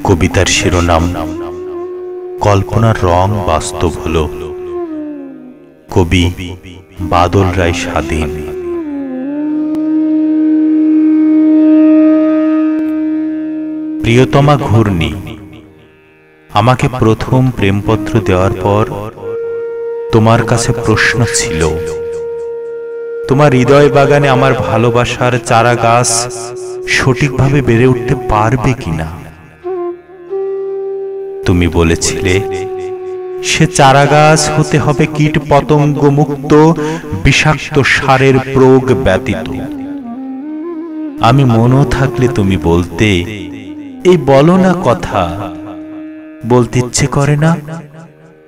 কবিতার শিরোনাম কল্পনার রং বাস্তব হলো। কবি বাদল রায় স্বাধীন। প্রিয়তমা ঘূর্ণি, আমাকে প্রথম প্রেমপত্র দেওয়ার পর তোমার কাছে প্রশ্ন ছিল, তোমার হৃদয় বাগানে আমার ভালোবাসার চারা গাছ সঠিকভাবে বেড়ে উঠতে পারবে কিনা। তুমি বলেছিলে সে চারা গাছ হতে হবে কীট পতঙ্গ মুক্ত, বিষাক্ত সারের প্রয়োগ ব্যতীত। আমি মনও থাকলে তুমি বলতে, এই বলো না কথা, বলতে ইচ্ছে করে না,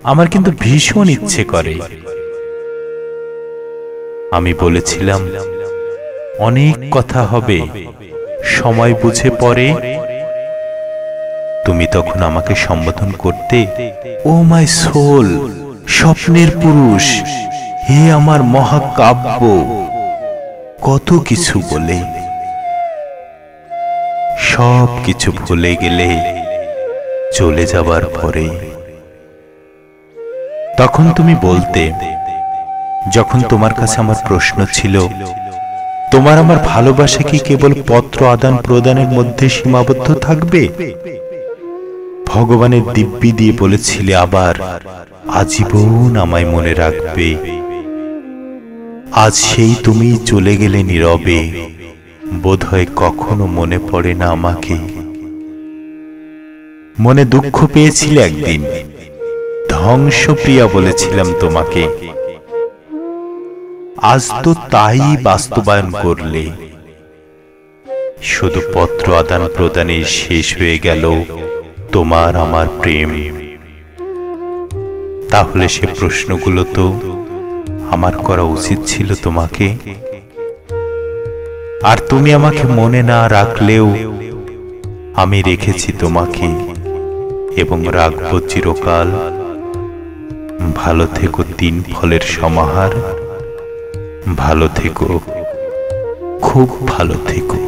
আমার কিন্তু ভীষণ ইচ্ছে করে। আমি বলেছিলাম অনেক কথা হবে, সময় বুঝে পরে। তুমি তখন আমাকে সম্বোধন করতে, ও মাই সোল, স্বপ্নের পুরুষ, হে আমার মহাকাব্য, কত কিছু বলে। সব কিছু ভুলে গেলে চলে যাবার পরে। তখন তুমি বলতে, যখন তোমার কাছে আমার প্রশ্ন ছিল, তোমার আমার ভালোবাসা কি কেবল পত্র আদান প্রদানের মধ্যে সীমাবদ্ধ থাকবে? ভগবানের দিব্যি দিয়ে বলেছিলে আবার, আজীবন আমায় মনে রাখবে। আজ সেই তুমি চলে গেলে নীরবে, বোধহয় কখনো মনে পড়ে না আমাকে। মনে দুঃখ পেয়েছিলে একদিন, ধ্বংসপ্রিয়া বলেছিলাম তোমাকে। আজ তো তাই বাস্তবায়ন করলে। শুধু পত্র আদান প্রদানে শেষ হয়ে গেল তোমার আমার প্রেম। তাহলে সে প্রশ্নগুলো তো আমার করা উচিত ছিল তোমাকে। আর তুমি আমাকে মনে না রাখলেও আমি রেখেছি তোমাকে, এবং রাখবো চিরকাল। ভালো থেকো তিন ফলের সমাহার, ভালো থেকো, খুব ভালো থেকো।